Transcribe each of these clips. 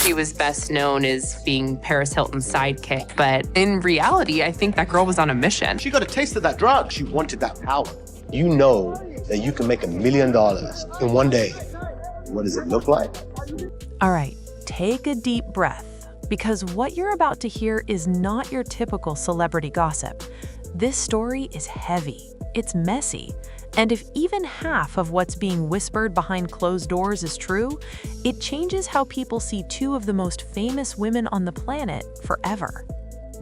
She was best known as being Paris Hilton's sidekick, but in reality, I think that girl was on a mission. She got a taste of that drug. She wanted that power. You know that you can make $1 million in one day. What does it look like? All right, take a deep breath, because what you're about to hear is not your typical celebrity gossip. This story is heavy, it's messy, and if even half of what's being whispered behind closed doors is true, it changes how people see two of the most famous women on the planet forever.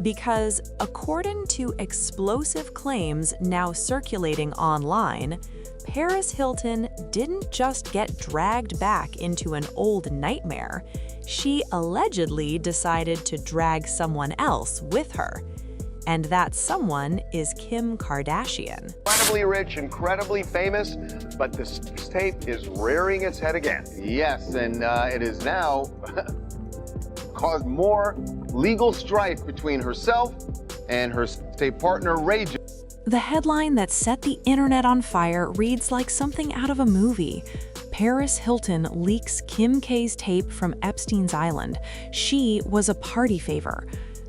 Because according to explosive claims now circulating online, Paris Hilton didn't just get dragged back into an old nightmare, she allegedly decided to drag someone else with her. And that someone is Kim Kardashian. Incredibly rich, incredibly famous, but this tape is rearing its head again. Yes, and it is now caused more legal strife between herself and her state partner, Rage. The headline that set the internet on fire reads like something out of a movie. Paris Hilton leaks Kim K's tape from Epstein's island. She was a party favor.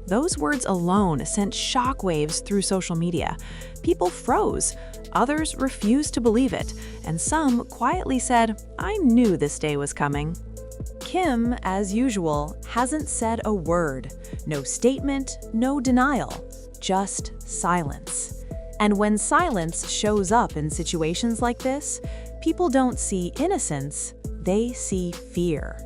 Those words alone sent shockwaves through social media. People froze, others refused to believe it, and some quietly said, "I knew this day was coming." Kim, as usual, hasn't said a word. No statement, no denial, just silence. And when silence shows up in situations like this, people don't see innocence, they see fear.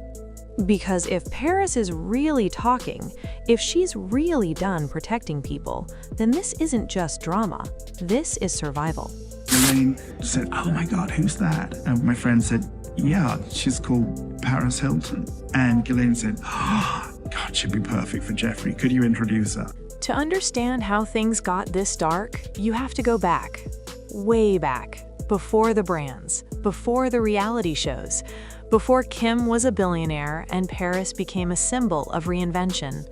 Because if Paris is really talking, if she's really done protecting people, then this isn't just drama, this is survival. Elaine said, "Oh my God, who's that?" And my friend said, "Yeah, she's called Paris Hilton." And Ghislaine said, "Oh, God, she'd be perfect for Jeffrey. Could you introduce her?" To understand how things got this dark, you have to go back, way back, before the brands, before the reality shows, before Kim was a billionaire and Paris became a symbol of reinvention.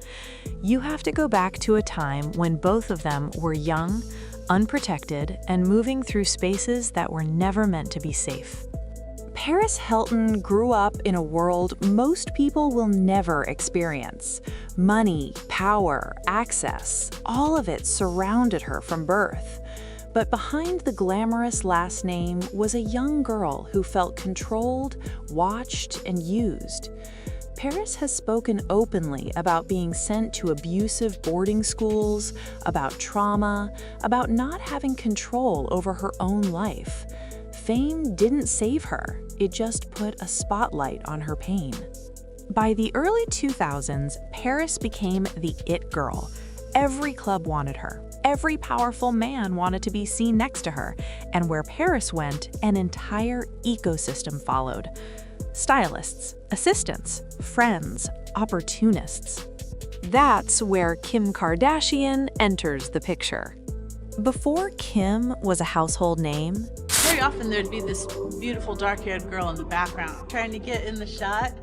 You have to go back to a time when both of them were young, unprotected, and moving through spaces that were never meant to be safe. Paris Hilton grew up in a world most people will never experience. Money, power, access, all of it surrounded her from birth. But behind the glamorous last name was a young girl who felt controlled, watched, and used. Paris has spoken openly about being sent to abusive boarding schools, about trauma, about not having control over her own life. Fame didn't save her, it just put a spotlight on her pain. By the early 2000s, Paris became the it girl. Every club wanted her. Every powerful man wanted to be seen next to her. And where Paris went, an entire ecosystem followed. Stylists, assistants, friends, opportunists. That's where Kim Kardashian enters the picture. Before Kim was a household name, very often there'd be this beautiful dark-haired girl in the background trying to get in the shot.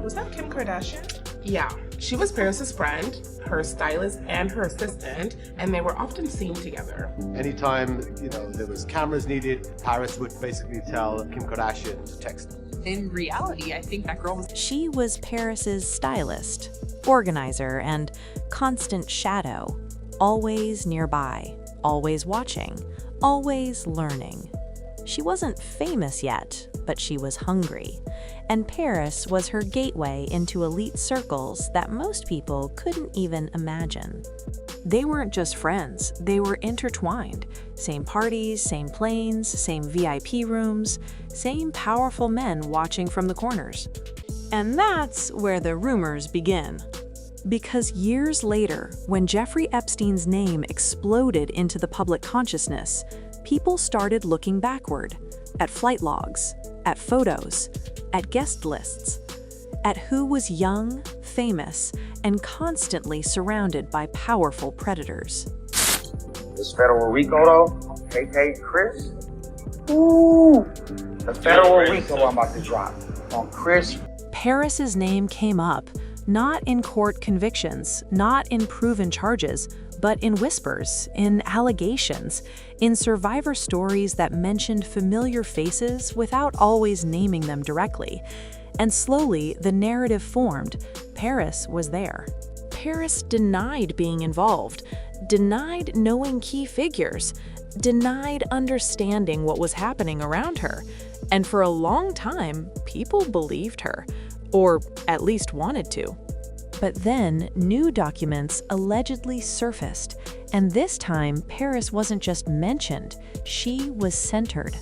Was that Kim Kardashian? Yeah, she was Paris's friend, her stylist, and her assistant, and they were often seen together. Anytime, there was cameras needed, Paris would basically tell Kim Kardashian to text her. In reality, I think that girl was... She was Paris's stylist, organizer, and constant shadow, always nearby, always watching, always learning. She wasn't famous yet, but she was hungry, and Paris was her gateway into elite circles that most people couldn't even imagine. They weren't just friends, they were intertwined. Same parties, same planes, same VIP rooms, same powerful men watching from the corners. And that's where the rumors begin. Because years later, when Jeffrey Epstein's name exploded into the public consciousness, people started looking backward, at flight logs, at photos, at guest lists, at who was young, famous, and constantly surrounded by powerful predators. This federal RICO though, KK Chris? Ooh, the federal RICO I'm about to drop on Chris. Paris's name came up, not in court convictions, not in proven charges, but in whispers, in allegations, in survivor stories that mentioned familiar faces without always naming them directly. And slowly, the narrative formed. Paris was there. Paris denied being involved, denied knowing key figures, denied understanding what was happening around her. And for a long time, people believed her, or at least wanted to. But then, new documents allegedly surfaced, and this time, Paris wasn't just mentioned, she was centered.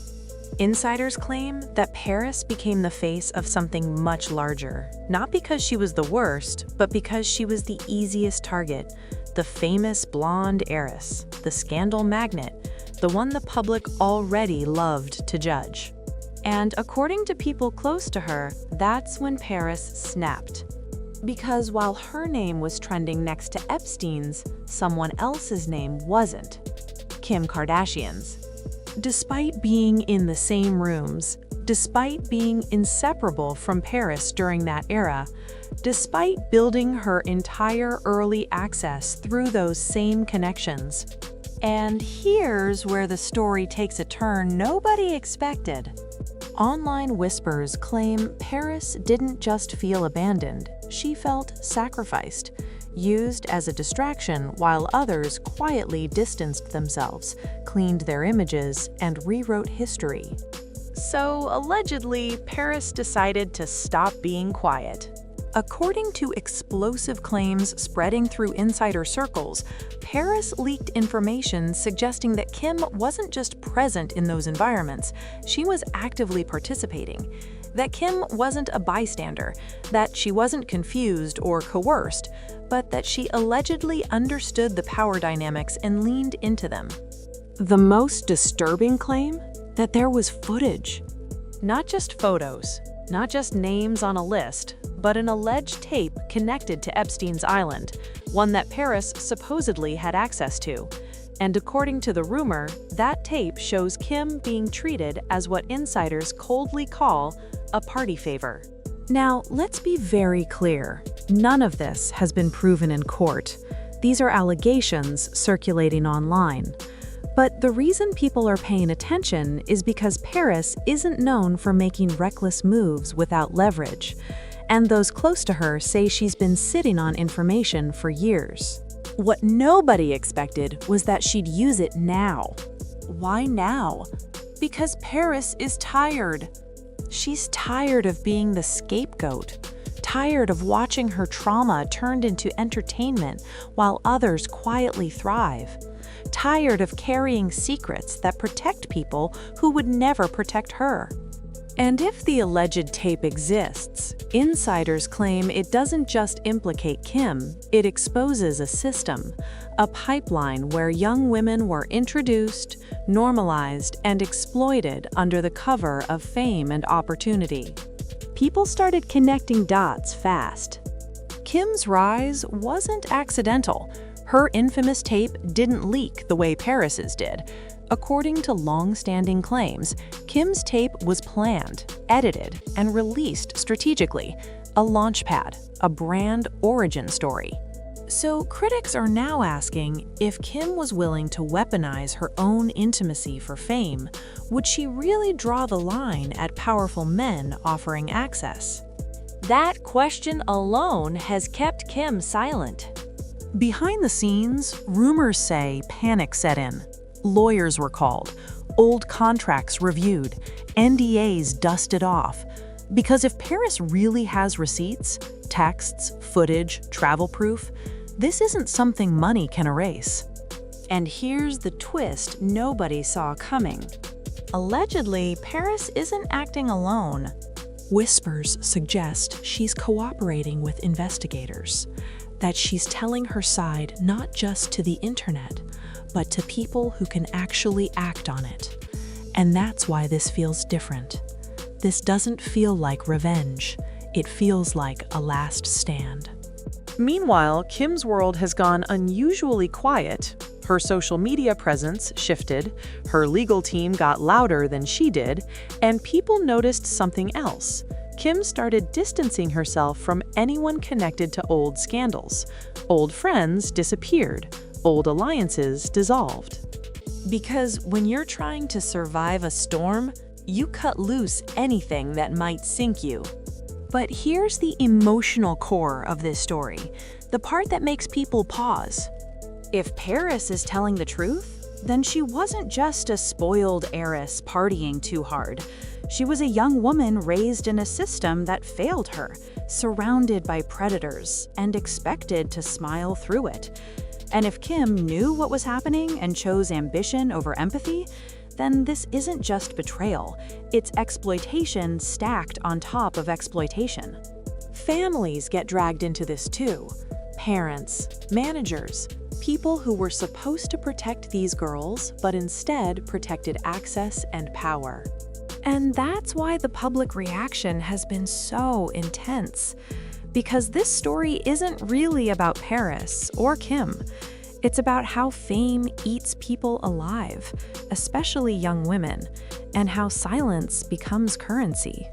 Insiders claim that Paris became the face of something much larger, not because she was the worst, but because she was the easiest target, the famous blonde heiress, the scandal magnet, the one the public already loved to judge. And according to people close to her, that's when Paris snapped. Because while her name was trending next to Epstein's, someone else's name wasn't: Kim Kardashian's. Despite being in the same rooms, despite being inseparable from Paris during that era, despite building her entire early access through those same connections. And here's where the story takes a turn nobody expected. Online whispers claim Paris didn't just feel abandoned, she felt sacrificed, used as a distraction while others quietly distanced themselves, cleaned their images, and rewrote history. So, allegedly, Paris decided to stop being quiet. According to explosive claims spreading through insider circles, Paris leaked information suggesting that Kim wasn't just present in those environments, she was actively participating. That Kim wasn't a bystander, that she wasn't confused or coerced, but that she allegedly understood the power dynamics and leaned into them. The most disturbing claim? That there was footage. Not just photos, not just names on a list, but an alleged tape connected to Epstein's island, one that Paris supposedly had access to. And according to the rumor, that tape shows Kim being treated as what insiders coldly call a party favor. Now, let's be very clear. None of this has been proven in court. These are allegations circulating online. But the reason people are paying attention is because Paris isn't known for making reckless moves without leverage. And those close to her say she's been sitting on information for years. What nobody expected was that she'd use it now. Why now? Because Paris is tired. She's tired of being the scapegoat, tired of watching her trauma turned into entertainment while others quietly thrive, tired of carrying secrets that protect people who would never protect her. And if the alleged tape exists, insiders claim it doesn't just implicate Kim, it exposes a system, a pipeline where young women were introduced, normalized, and exploited under the cover of fame and opportunity. People started connecting dots fast. Kim's rise wasn't accidental. Her infamous tape didn't leak the way Paris's did. According to long-standing claims, Kim's tape was planned, edited, and released strategically, a launchpad, a brand origin story. So critics are now asking, if Kim was willing to weaponize her own intimacy for fame, would she really draw the line at powerful men offering access? That question alone has kept Kim silent. Behind the scenes, rumors say panic set in. Lawyers were called, old contracts reviewed, NDAs dusted off. Because if Paris really has receipts, texts, footage, travel proof, this isn't something money can erase. And here's the twist nobody saw coming. Allegedly, Paris isn't acting alone. Whispers suggest she's cooperating with investigators, that she's telling her side not just to the internet, but to people who can actually act on it. And that's why this feels different. This doesn't feel like revenge. It feels like a last stand. Meanwhile, Kim's world has gone unusually quiet. Her social media presence shifted, her legal team got louder than she did, and people noticed something else. Kim started distancing herself from anyone connected to old scandals. Old friends disappeared. Old alliances dissolved. Because when you're trying to survive a storm, you cut loose anything that might sink you. But here's the emotional core of this story, the part that makes people pause. If Paris is telling the truth, then she wasn't just a spoiled heiress partying too hard. She was a young woman raised in a system that failed her, surrounded by predators, and expected to smile through it. And if Kim knew what was happening and chose ambition over empathy, then this isn't just betrayal, it's exploitation stacked on top of exploitation. Families get dragged into this too. Parents, managers, people who were supposed to protect these girls but instead protected access and power. And that's why the public reaction has been so intense. Because this story isn't really about Paris or Kim. It's about how fame eats people alive, especially young women, and how silence becomes currency.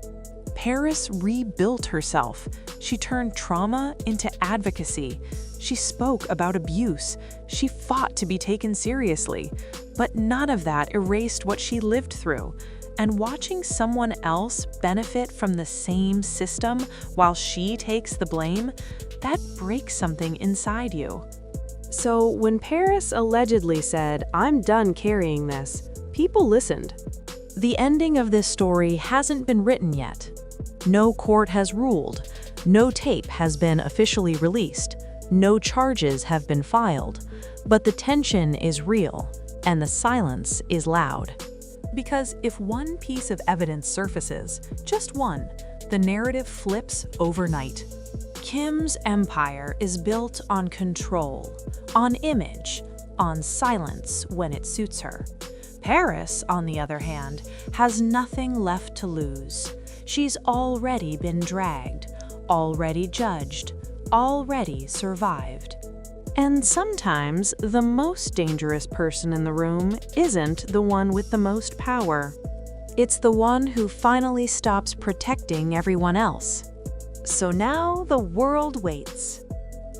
Paris rebuilt herself. She turned trauma into advocacy. She spoke about abuse. She fought to be taken seriously. But none of that erased what she lived through. And watching someone else benefit from the same system while she takes the blame, that breaks something inside you. So when Paris allegedly said, "I'm done carrying this," people listened. The ending of this story hasn't been written yet. No court has ruled. No tape has been officially released. No charges have been filed. But the tension is real, and the silence is loud. Because if one piece of evidence surfaces, just one, the narrative flips overnight. Kim's empire is built on control, on image, on silence when it suits her. Paris, on the other hand, has nothing left to lose. She's already been dragged, already judged, already survived. And sometimes the most dangerous person in the room isn't the one with the most power. It's the one who finally stops protecting everyone else. So now the world waits.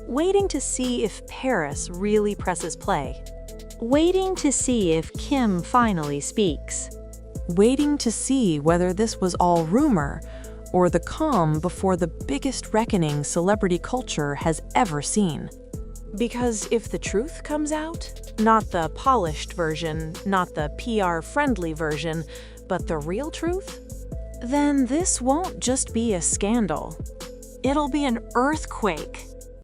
Waiting to see if Paris really presses play. Waiting to see if Kim finally speaks. Waiting to see whether this was all rumor or the calm before the biggest reckoning celebrity culture has ever seen. Because if the truth comes out, not the polished version, not the PR-friendly version, but the real truth, then this won't just be a scandal. It'll be an earthquake.